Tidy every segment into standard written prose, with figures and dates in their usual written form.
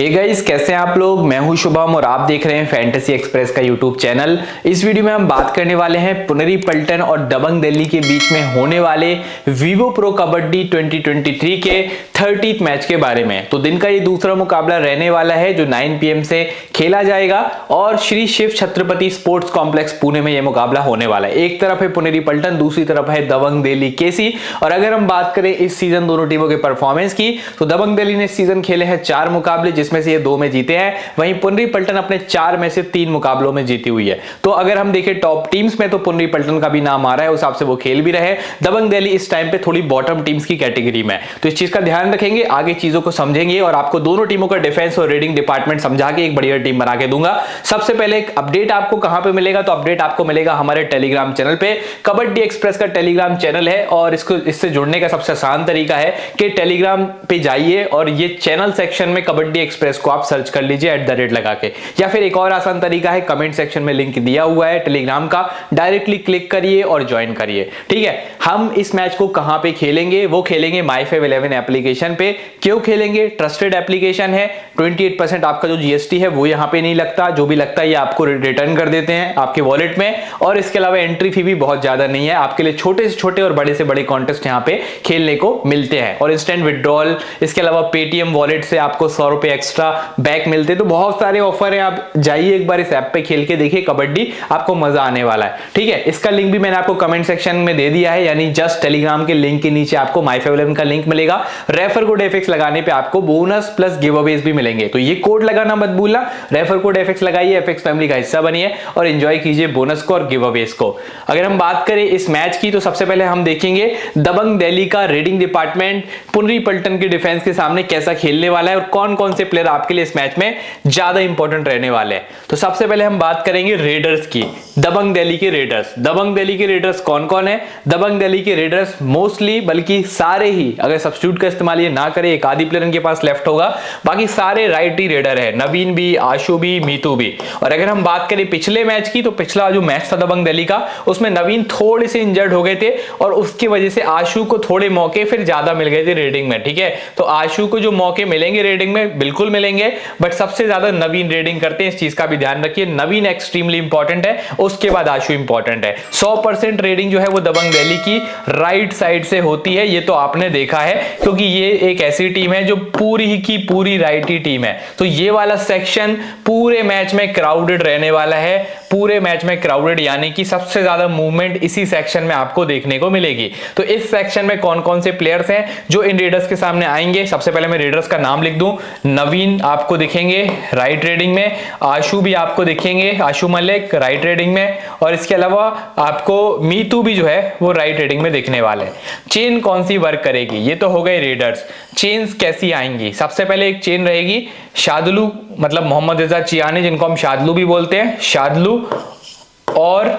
Hey guys, कैसे हैं आप लोग। मैं हूं शुभम और आप देख रहे हैं फैंटेसी एक्सप्रेस का यूट्यूब चैनल। इस वीडियो में हम बात करने वाले हैं पुनेरी पल्टन और दबंग दिल्ली के बीच में होने वाले विवो प्रो कबड्डी 2023 के 30th मैच के बारे में। तो दिन का ये दूसरा मुकाबला रहने वाला है जो 9 PM से खेला जाएगा और श्री शिव छत्रपति स्पोर्ट्स कॉम्प्लेक्स पुणे में यह मुकाबला होने वाला है। एक तरफ है पुनेरी पल्टन, दूसरी तरफ है दबंग दिल्ली केसी। और अगर हम बात करें इस सीजन दोनों टीमों के परफॉर्मेंस की, तो दबंग दिल्ली ने इस सीजन खेले हैं 4 मुकाबले, जिसमें से ये 2 में जीते हैं। वहीं पुनेरी पल्टन अपने 4 में से 3 मुकाबलों में जीती हुई है। तो अगर हम देखें टॉप टीम्स में, तो पुनेरी पल्टन का भी नाम आ रहा है, उस हिसाब से वो खेल भी रहे। दबंग दिल्ली इस टाइम पे थोड़ी बॉटम टीम्स की कैटेगरी में, तो इस चीज का ध्यान रखेंगे, आगे चीजों को समझेंगे और आपको दोनों टीमों का डिफेंस और रेडिंग डिपार्टमेंट समझा के एक बढ़िया टीम बना के दूंगा। सबसे पहले एक अपडेट आपको कहां पे मिलेगा, तो अपडेट आपको मिलेगा हमारे टेलीग्राम चैनल पे। कबड्डी एक्सप्रेस का टेलीग्राम चैनल है और इससे जुड़ने का सबसे आसान तरीका है कि टेलीग्राम पे जाइए और ये चैनल सेक्शन में कबड्डी एक्सप्रेस को आप सर्च कर लीजिए @ लगा के, या फिर एक और आसान तरीका है, कमेंट सेक्शन में लिंक दिया हुआ है टेलीग्राम का, डायरेक्टली क्लिक करिए और ज्वाइन करिए। ठीक है, हम इस मैच को कहां पे खेलेंगे, वो खेलेंगे My511 एप्लीकेशन पे। क्यों खेलेंगे? ट्रस्टेड एप्लीकेशन है, 28% आपका जो GST है वो यहां पे नहीं लगता, जो भी लगता है ये आपको रिटर्न कर देते हैं आपके वॉलेट में। और इसके अलावा एंट्री फी भी बहुत ज्यादा नहीं है, आपके लिए छोटे से छोटे और बड़े से बड़े कॉन्टेस्ट यहां पे खेलने को मिलते हैं और इंस्टेंट विड्रॉल। इसके अलावा पेटीएम वॉलेट से आपको 100 रुपए एक्स्ट्रा बैक मिलते हैं। तो बहुत सारे ऑफर है, आप जाइए एक बार इस ऐप पे खेल के देखिए कबड्डी, आपको मजा आने वाला है। ठीक है, इसका लिंक भी मैंने आपको कमेंट सेक्शन में दे दिया है, यानी जस्ट टेलीग्राम के लिंक के नीचे आपको My511 का लिंक मिलेगा। रेफर कोड FX लगाने पे आपको बोनस प्लस गिव अवेज भी मिलेंगे, तो ये कोड लगाना मत भूलना। रेफर कोड FX लगाइए, FX फैमिली का हिस्सा बनिए और एंजॉय कीजिए बोनस को और गिव अवेज को। अगर हम बात करें इस मैच की, तो सबसे पहले हम देखेंगे दबंग दिल्ली का रेडिंग डिपार्टमेंट पुनेरी पल्टन के डिफेंस के सामने कैसा खेलने वाला है और कौन कौन से प्लेयर आपके लिए इस मैच में ज्यादा इंपॉर्टेंट रहने वाले हैं। तो सबसे पहले हम बात करेंगे रेडर्स की, दबंग दिल्ली के रेडर्स। दबंग दिल्ली के रेडर्स कौन कौन है? दबंग दिल्ली के रेडर्स मोस्टली, बल्कि सारे ही, अगर सब्स्टिट्यूट का इस्तेमाल ये ना करे, एक आधी प्लेयर इनके पास लेफ्ट होगा, बाकी सारे राइटी रेडर है, नवीन भी, आशु भी, मीतू भी। और अगर हम बात करें पिछले मैच की, तो पिछला जो मैच था दबंग दिल्ली का, उसमें नवीन थोड़े से इंजर्ड हो गए थे और उसकी वजह से आशु को थोड़े मौके फिर ज्यादा मिल गए थे रेडिंग में। ठीक है, तो आशु को जो मौके मिलेंगे रेडिंग में बिल्कुल मिलेंगे, बट सबसे ज्यादा नवीन रेडिंग करते हैं, इस चीज का भी ध्यान रखिए। नवीन एक्सट्रीमली इंपॉर्टेंट है, उसके बाद आशु इंपॉर्टेंट है। 100% रेडिंग जो है वो दबंग दिल्ली की राइट साइड से होती है, ये तो आपने देखा है, क्योंकि ये एक ऐसी टीम है जो पूरी की पूरी राइटी टीम है। तो ये वाला सेक्शन पूरे मैच में क्राउडेड रहने वाला है, पूरे मैच में क्राउडेड, यानी कि सबसे ज्यादा मूवमेंट इसी सेक्शन में आपको देखने को मिलेगी। तो इस सेक्शन में कौन कौन से प्लेयर्स हैं जो इन रेडर्स के सामने आएंगे? सबसे पहले मैं रेडर्स का नाम लिख दूं। नवीन आपको दिखेंगे राइट रेडिंग में, आशु भी आपको दिखेंगे, आशु मलिक राइट रेडिंग में, और इसके अलावा आपको मीतू भी जो है वो राइट रेडिंग में दिखने वाले हैं। चेन कौन सी वर्क करेगी? ये तो हो गए रेडर्स। चेन्स कैसी आएंगी? सबसे पहले एक चेन रहेगी शादलू, मतलब मोहम्मद रजा चियानी, जिनको हम शादलू भी बोलते हैं, शादलू और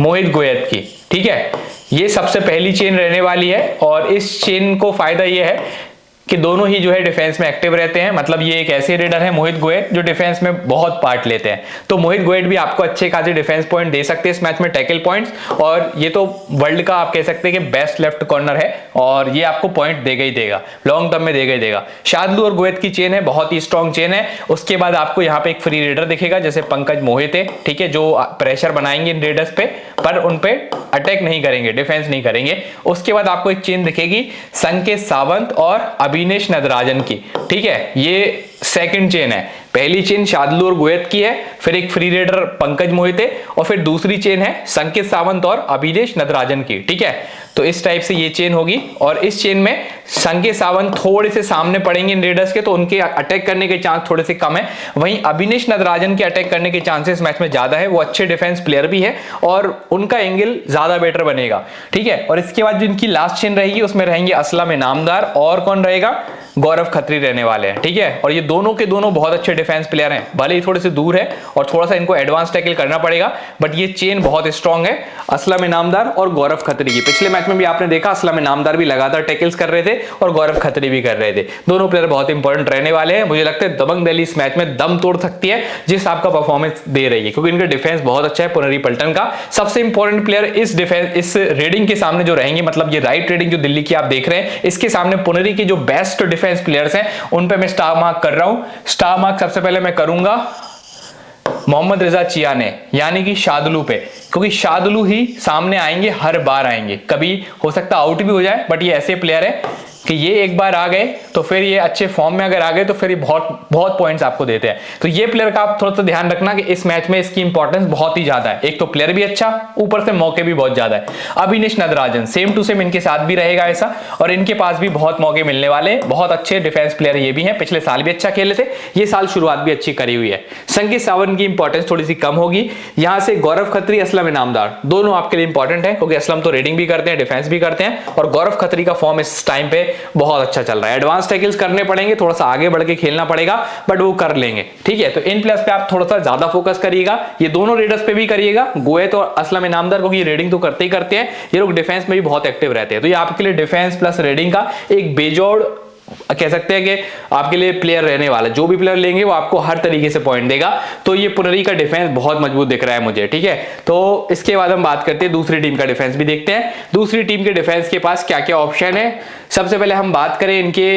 मोहित गोयत की। ठीक है, ये सबसे पहली चेन रहने वाली है और इस चेन को फायदा ये है कि दोनों ही जो है डिफेंस में एक्टिव रहते हैं। मतलब ये एक ऐसे रेडर है मोहित गोयत जो डिफेंस में बहुत पार्ट लेते हैं, तो मोहित गोयत भी आपको अच्छे खासे डिफेंस पॉइंट दे सकते हैं इस मैच में, टैकल पॉइंट्स, और ये तो वर्ल्ड का आप कह सकते हैं कि बेस्ट लेफ्ट कॉर्नर है और ये आपको पॉइंट देगा ही देगा, लॉन्ग टर्म में देगा ही देगा। शादलू और गोयत की चेन है, बहुत ही स्ट्रॉन्ग चेन है। उसके बाद आपको यहाँ पे एक फ्री रेडर दिखेगा, जैसे पंकज मोहित है, ठीक है, जो प्रेशर बनाएंगे इन रेडर्स पे, पर उन पे अटैक नहीं करेंगे, डिफेंस नहीं करेंगे। उसके बाद आपको एक चेन दिखेगी संकेत सावंत और अभिनेश नटराजन की। ठीक है, ये सेकंड चेन है। पहली चेन शादलू और गोयत की है, फिर एक फ्री रेडर पंकज मोहित है, और फिर दूसरी चेन है संकेत सावंत और अभिनेश नटराजन की। ठीक है, तो इस टाइप से ये चेन होगी और इस चेन में संकेत सावंत थोड़े से सामने पड़ेंगे इन रेडर्स के, तो उनके अटैक करने के चांस थोड़े से कम है। वहीं अभिनेश नटराजन के अटैक करने के चांसेस मैच में ज्यादा है, वो अच्छे डिफेंस प्लेयर भी है और उनका एंगल ज्यादा बेटर बनेगा। ठीक है, और इसके बाद जो इनकी लास्ट चेन रहेगी उसमें रहेंगे असलम इनामदार और कौन रहेगा? गौरव खत्री रहने वाले हैं। ठीक है, और ये दोनों के दोनों बहुत अच्छे डिफेंस प्लेयर हैं, भले ही थोड़े से दूर है और थोड़ा सा इनको एडवांस टैकल करना पड़ेगा, बट ये चेन बहुत स्ट्रांग है असलम इनामदार और गौरव खत्री की। पिछले मैच में में भी आपने देखा असलम इनामदार भी लगातार टैकल्स कर रहे थे और गौरव खत्री भी कर रहे थे। दोनों प्लेयर बहुत इंपॉर्टेंट रहने वाले हैं। मुझे लगता है दबंग दिल्ली इस मैच में दम तोड़ सकती है जिस आपका परफॉर्मेंस दे रही है, क्योंकि इनका डिफेंस बहुत अच्छा है पुनेरी पल्टन का। सबसे इंपॉर्टेंट प्लेयर इस डिफेंस इस रेडिंग के सामने जो रहेंगे, मतलब ये राइट रेडिंग जो दिल्ली की आप देख रहे हैं, इसके सामने पुनेरी के जो बेस्ट डिफेंस प्लेयर्स हैं उन पे मैं स्टार मार्क कर रहा हूं। स्टार मार्क सबसे पहले मैं करूंगा मोहम्मद रिजा चियाने यानी कि शादुलू पे, क्योंकि शादुलू ही सामने आएंगे, हर बार आएंगे। कभी हो सकता आउट भी हो जाए, बट ये ऐसे प्लेयर है कि ये एक बार आ गए तो फिर ये अच्छे फॉर्म में अगर आ गए तो फिर ये बहुत बहुत पॉइंट्स आपको देते हैं। तो ये प्लेयर का आप थोड़ा सा ध्यान रखना कि इस मैच में इसकी इंपॉर्टेंस बहुत ही ज्यादा है। एक तो प्लेयर भी अच्छा, ऊपर से मौके भी बहुत ज्यादा है। Abhinesh Natarajan same to same इनके साथ भी रहेगा ऐसा, और इनके पास भी बहुत मौके मिलने वाले। बहुत अच्छे डिफेंस प्लेयर ये भी हैं, पिछले साल भी अच्छा खेले थे, ये साल शुरुआत भी अच्छी करी हुई है। संकेत सावंत की इंपॉर्टेंस थोड़ी सी कम होगी। यहां से गौरव खत्री, असलम इनामदार दोनों आपके लिए इंपॉर्टेंट है, क्योंकि असलम तो रेडिंग भी करते हैं, डिफेंस भी करते हैं, और गौरव खत्री का फॉर्म इस टाइम पे बहुत अच्छा चल रहा है। एडवांस टैकल्स करने पड़ेंगे, थोड़ा सा आगे बढ़ के खेलना पड़ेगा, बट वो कर लेंगे। ठीक है, तो इन प्लेयर्स पे आप थोड़ा सा ज्यादा फोकस करिएगा। ये दोनों रेडर्स पे भी करिएगा, गोयत और असलम इनामदार, क्योंकि ये रेडिंग तो करते ही करते हैं, ये लोग डिफेंस में भी बहुत एक्टिव रहते हैं। तो ये आपके लिए डिफेंस प्लस रेडिंग का एक बेजोड़ कह सकते हैं कि आपके लिए प्लेयर रहने वाला। जो भी प्लेयर लेंगे वो आपको हर तरीके से पॉइंट देगा। तो ये पुनेरी का डिफेंस बहुत मजबूत दिख रहा है मुझे। ठीक है, तो इसके बाद हम बात करते हैं दूसरी टीम का डिफेंस भी देखते हैं। दूसरी टीम के डिफेंस के पास क्या क्या ऑप्शन है। सबसे पहले हम बात करें इनके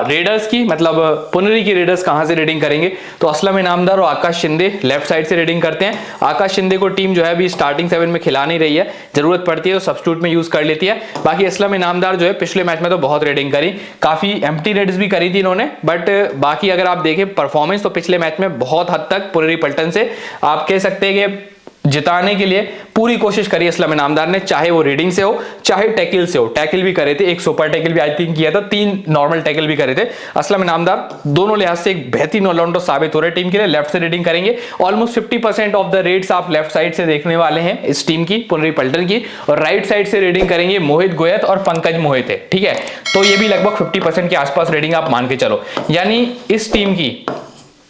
रेडर्स की, मतलब पुनेरी की रेडर्स कहां से रेडिंग करेंगे, तो असलम इनामदार और आकाश शिंदे लेफ्ट साइड से रेडिंग करते हैं। आकाश शिंदे को टीम जो है अभी स्टार्टिंग 7 में खिला नहीं रही है, जरूरत पड़ती है तो सब्स्टिट्यूट में यूज कर लेती है। बाकी असलम इनामदार जो है पिछले मैच में तो बहुत रेडिंग करी, काफी एम्प्टी रेड्स भी करी थी इन्होंने, बट बाकी अगर आप देखें परफॉर्मेंस तो पिछले मैच में बहुत हद तक पुनेरी पल्टन से आप कह सकते हैं कि जिताने के लिए पूरी कोशिश करी असलम इनामदार ने, चाहे वो रेडिंग से हो चाहे टैकल से हो। टैकल भी करे थे, एक सुपर टैकल भी आई थिंक किया था, 3 नॉर्मल टैकल भी करे थे। असलम इनामदार दोनों लिहाज से एक बेहतरीन ऑलराउंडर साबित हो रहे टीम के लिए। लेफ्ट से रेडिंग करेंगे, ऑलमोस्ट 50% ऑफ द रेड्स आप लेफ्ट साइड से देखने वाले हैं इस टीम की, पुनेरी पल्टन की। और राइट साइड से रेडिंग करेंगे मोहित गोयत और पंकज मोहित है। ठीक है, तो ये भी लगभग 50% के आसपास रेडिंग आप मान के चलो, यानी इस टीम की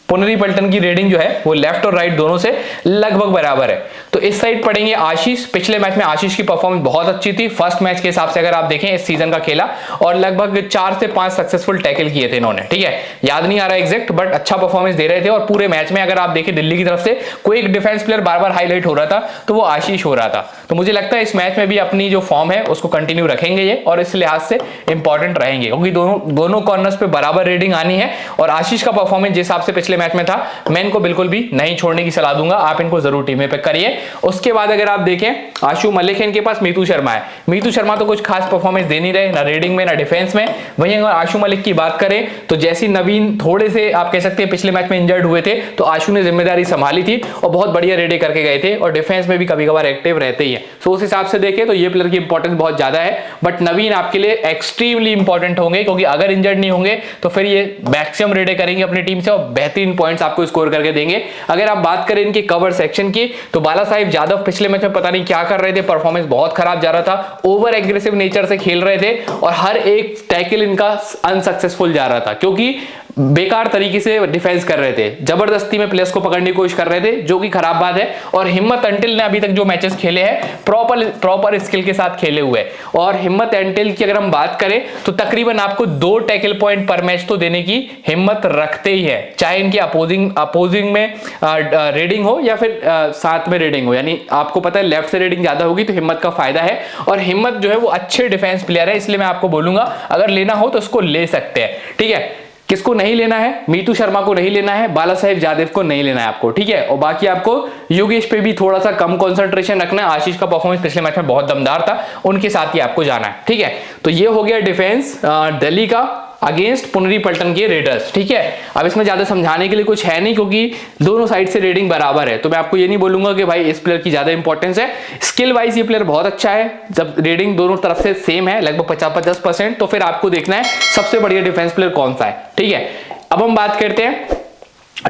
पुनेरी पल्टन की रेडिंग जो है वो लेफ्ट और राइट दोनों से लगभग बराबर है। तो इस साइड पड़ेंगे आशीष। पिछले मैच में आशीष की परफॉर्मेंस बहुत अच्छी थी, फर्स्ट मैच के हिसाब से अगर आप देखें इस सीजन का खेला, और लगभग 4 से 5 सक्सेसफुल टैकल किए थे इन्होंने। ठीक है, याद नहीं आ रहा एग्जैक्ट, बट अच्छा परफॉर्मेंस दे रहे थे। और पूरे मैच में अगर आप देखें दिल्ली की तरफ से कोई एक डिफेंस प्लेयर बार बार हाईलाइट हो रहा था तो वो आशीष हो रहा था। तो मुझे लगता है इस मैच में भी अपनी जो फॉर्म है उसको कंटिन्यू रखेंगे ये, और इस लिहाज से इंपॉर्टेंट रहेंगे, क्योंकि दोनों कॉर्नर्स पे बराबर रेडिंग आनी है। और आशीष का परफॉर्मेंस जिस हिसाब से पिछले मैच में था, मैं इनको बिल्कुल भी नहीं छोड़ने की सलाह दूंगा, आप इनको जरूर टीम में पिक करिए। उसके बाद अगर आप देखें आशु मलिक है इनके पास, मीतू शर्मा है। मीतू शर्मा तो कुछ खास परफॉर्मेंस दे नहीं रहे, ना रेडिंग में ना डिफेंस में। वहीं अगर आशु मलिक की बात करें तो जैसी नवीन थोड़े से आप कह सकते हैं पिछले मैच में इंजर्ड हुए थे, तो आशु ने जिम्मेदारी संभाली थी और बहुत बढ़िया रेडिंग करके गए थे, और डिफेंस में भी कभी कभार एक्टिव रहते ही है। तो उस हिसाब से देखें तो ये प्लेयर की इंपॉर्टेंस बहुत ज्यादा है। बट नवीन आपके लिए एक्सट्रीमली इंपॉर्टेंट होंगे, क्योंकि अगर इंजर्ड नहीं होंगे तो फिर ये मैक्सिमम रेडिंग करेंगे अपनी टीम से और बेहतरीन पॉइंट्स आपको स्कोर करके देंगे। अगर आप बात करें इनके कवर सेक्शन की, तो बाला साहिब यादव पिछले मैच में पता नहीं क्या कर रहे थे, परफॉर्मेंस बहुत खराब जा रहा था, ओवर एग्रेसिव नेचर से खेल रहे थे, और हर एक टैकल इनका अनसक्सेसफुल जा रहा था, क्योंकि बेकार तरीके से डिफेंस कर रहे थे, जबरदस्ती में प्लेयर्स को पकड़ने की कोशिश कर रहे थे, जो कि खराब बात है। और हिम्मत अंटिल ने अभी तक जो मैचेस खेले हैं प्रॉपर स्किल के साथ खेले हुए, और हिम्मत अंटिल की अगर हम बात करें तो तकरीबन आपको 2 टैकल पॉइंट पर मैच तो देने की हिम्मत रखते ही है, चाहे इनकी अपोजिंग में रेडिंग हो या फिर साथ में रेडिंग हो। यानी आपको पता है लेफ्ट से रेडिंग ज्यादा होगी तो हिम्मत का फायदा है, और हिम्मत जो है वो अच्छे डिफेंस प्लेयर है, इसलिए मैं आपको बोलूंगा अगर लेना हो तो उसको ले सकते हैं। ठीक है, किसको नहीं लेना है? मीतू शर्मा को नहीं लेना है, बाला साहिब यादव को नहीं लेना है आपको। ठीक है, और बाकी आपको योगेश पे भी थोड़ा सा कम कंसंट्रेशन रखना है। आशीष का परफॉर्मेंस पिछले मैच में बहुत दमदार था, उनके साथ ही आपको जाना है। ठीक है, तो ये हो गया डिफेंस दिल्ली का अगेंस्ट पुनेरी पल्टन के रेडर्स। ठीक है, अब इसमें ज्यादा समझाने के लिए कुछ है नहीं, क्योंकि दोनों साइड से रेडिंग बराबर है, तो मैं आपको ये नहीं बोलूंगा कि भाई इस प्लेयर की ज्यादा इंपॉर्टेंस है। स्किल वाइज ये प्लेयर बहुत अच्छा है, जब रेडिंग दोनों तरफ से सेम है लगभग 50-50%, तो फिर आपको देखना है सबसे बढ़िया डिफेंस प्लेयर कौन सा है। ठीक है, अब हम बात करते हैं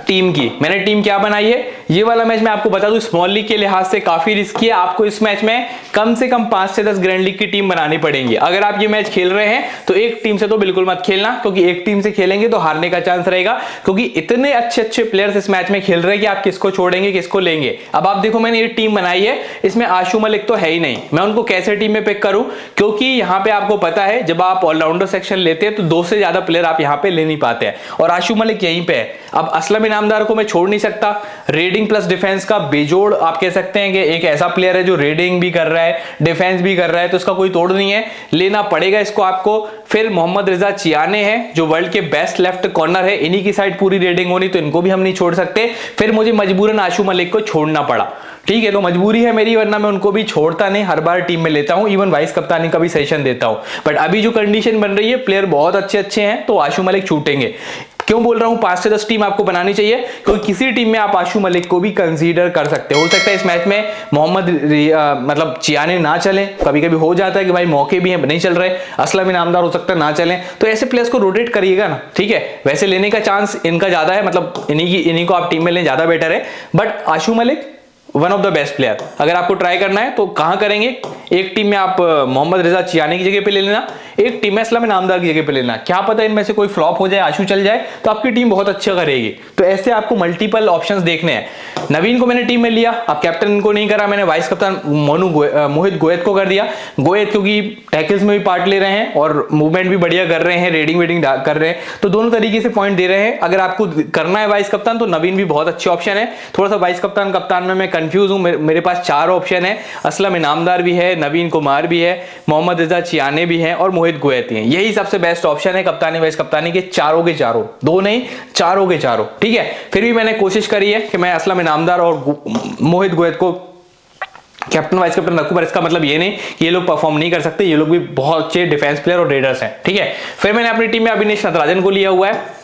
टीम की। मैंने टीम क्या बनाई है, ये वाला मैच मैं आपको बता दूं स्मॉल लीग के लिहाज से काफी रिस्की है। आपको इस मैच में कम से कम 5 से 10 ग्रैंड लीग की टीम बनानी पड़ेगी। अगर आप ये मैच खेल रहे हैं तो एक टीम से तो बिल्कुल मत खेलना, क्योंकि एक टीम से खेलेंगे तो हारने का चांस रहेगा, क्योंकि इतने अच्छे अच्छे प्लेयर्स इस मैच में खेल रहे हैं कि आप किसको छोड़ेंगे किसको लेंगे। अब आप देखो मैंने ये टीम बनाई है, इसमें आशु मलिक तो है ही नहीं, मैं उनको कैसे टीम में पिक करूं, क्योंकि यहां पे आपको पता है जब आप ऑलराउंडर सेक्शन लेते हैं तो 2 से ज्यादा प्लेयर आप यहां पे ले नहीं पाते हैं, और आशु मलिक यहीं पे है। अब असलम इनामदार को मैं छोड़ नहीं सकता, रेडिंग प्लस डिफेंस का बेजोड़ आप कह सकते हैं कि एक ऐसा प्लेयर है जो रेडिंग भी कर रहा है डिफेंस भी कर रहा है, तो उसका कोई तोड़ नहीं है, लेना पड़ेगा इसको आपको। फिर मोहम्मद रिजा चियाने हैं जो वर्ल्ड के बेस्ट लेफ्ट कॉर्नर है, इन्हीं की साइड पूरी रेडिंग होनी, तो इनको भी हम नहीं छोड़ सकते। फिर मुझे मजबूरन आशु मलिक को छोड़ना पड़ा, ठीक है, तो मजबूरी है मेरी, वरना मैं उनको भी छोड़ता नहीं, हर बार टीम में लेता हूं, इवन वाइस कप्तानी का भी सेशन देता हूं। बट अभी जो कंडीशन बन रही है, प्लेयर बहुत अच्छे अच्छे हैं, तो आशु मलिक छूटेंगे। क्यों बोल रहा हूं 5 से 10 टीम आपको बनानी चाहिए, क्योंकि किसी टीम में आप आशु मलिक को भी कंसीडर कर सकते हो सकता है इस मैच में मोहम्मद मतलब चियाने ना चले, कभी कभी हो जाता है कि भाई मौके भी हैं नहीं चल रहे, असलम इनामदार हो सकता है ना चले, तो ऐसे प्लेयर्स को रोटेट करिएगा ना, ठीक है। वैसे लेने का चांस इनका ज्यादा है, मतलब इन्हीं को आप टीम में लें ज्यादा बेटर है, but Ashu Malik one of the best player. अगर आपको ट्राई करना है तो कहां करेंगे, एक टीम में आप मोहम्मद रिजा चियाने की जगह पे ले लेना, एक टीम में असलम इनामदार की जगह पे लेना, क्या पता इनमें से कोई फ्लॉप हो जाए, आशु चल जाए, तो आपकी टीम बहुत अच्छा करेगी। तो ऐसे आपको मल्टीपल ऑप्शंस देखने हैं। नवीन को मैंने टीम में लिया, अब कैप्टन इनको नहीं करा, मैंने वाइस कप्तान मोहित गोयत को कर दिया। गोयत क्योंकि टैकल्स में भी पार्ट ले रहे हैं और मूवमेंट भी बढ़िया कर रहे हैं, रेडिंग वेडिंग कर रहे हैं, तो दोनों तरीके से पॉइंट दे रहे हैं। अगर आपको करना है वाइस कप्तान तो नवीन भी बहुत अच्छे ऑप्शन है। थोड़ा सा वाइस कप्तान में मैं कंफ्यूज हूं, मेरे पास 4 ऑप्शन है, असलम इनामदार भी है, नवीन कुमार भी है, मोहम्मद रिजा चियाने भी हैं और मोहित गोयत हैं। यही सबसे बेस्ट ऑप्शन है कप्तानी वाइस कप्तानी के, चारों के चारों, 2 नहीं चारों के चारों, ठीक है। फिर भी मैंने कोशिश करी है कि मैं असलम इनामदार और मोहित गोयत को कैप्टन वाइस कैप्टन रखूं, पर इसका मतलब ये नहीं कि ये लोग परफॉर्म नहीं कर सकते, ये लोग भी बहुत अच्छे डिफेंस प्लेयर और रेडर्स हैं, ठीक है। फिर मैंने अपनी टीम में अभिनेश नटराजन को लिया हुआ है।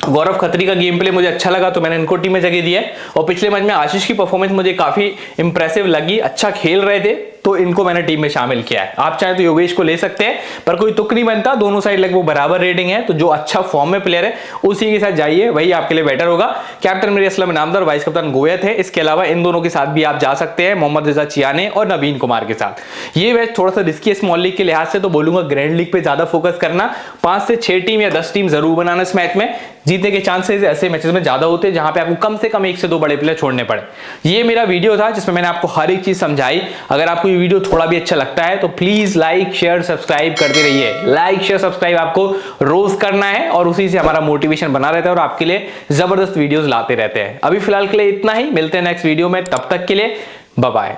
गौरव खत्री का गेम प्ले मुझे अच्छा लगा तो मैंने इनको टीम में जगह दी है, और पिछले मैच में आशीष की परफॉर्मेंस मुझे काफी इंप्रेसिव लगी, अच्छा खेल रहे थे, तो इनको मैंने टीम में शामिल किया है। आप चाहे तो योगेश को ले सकते हैं, पर कोई तुक नहीं बनता, दोनों साइड लगभग बराबर रेटिंग है, तो जो अच्छा फॉर्म में प्लेयर है उसी के साथ जाइए, वही आपके लिए बेटर होगा। कैप्टन मेरी असलम इनामदार, वाइस कप्तान गोयत है, इसके अलावा इन दोनों के साथ भी आप जा सकते हैं, मोहम्मद रिजा चियाने और नवीन कुमार के साथ। ये मैच थोड़ा सा रिस्की है स्मॉल लीग के लिहाज से, तो बोलूंगा ग्रैंड लीग पे ज्यादा फोकस करना, 5 से 6 टीम या 10 टीम जरूर बनाना इस मैच में, जीतने के चांसेस ऐसे मैचेस में ज्यादा होते हैं जहां पे आपको कम से कम 1 से 2 बड़े प्लेयर छोड़ने पड़े। ये मेरा वीडियो था जिसमें मैंने आपको हर एक चीज समझाई। अगर आपको ये वीडियो थोड़ा भी अच्छा लगता है तो प्लीज लाइक शेयर सब्सक्राइब करते रहिए। लाइक शेयर सब्सक्राइब आपको रोज करना है, और उसी से हमारा मोटिवेशन बना रहता है और आपके लिए जबरदस्त वीडियोस लाते रहते हैं। अभी फिलहाल के लिए इतना ही, मिलते हैं नेक्स्ट वीडियो में, तब तक के लिए बाय बाय।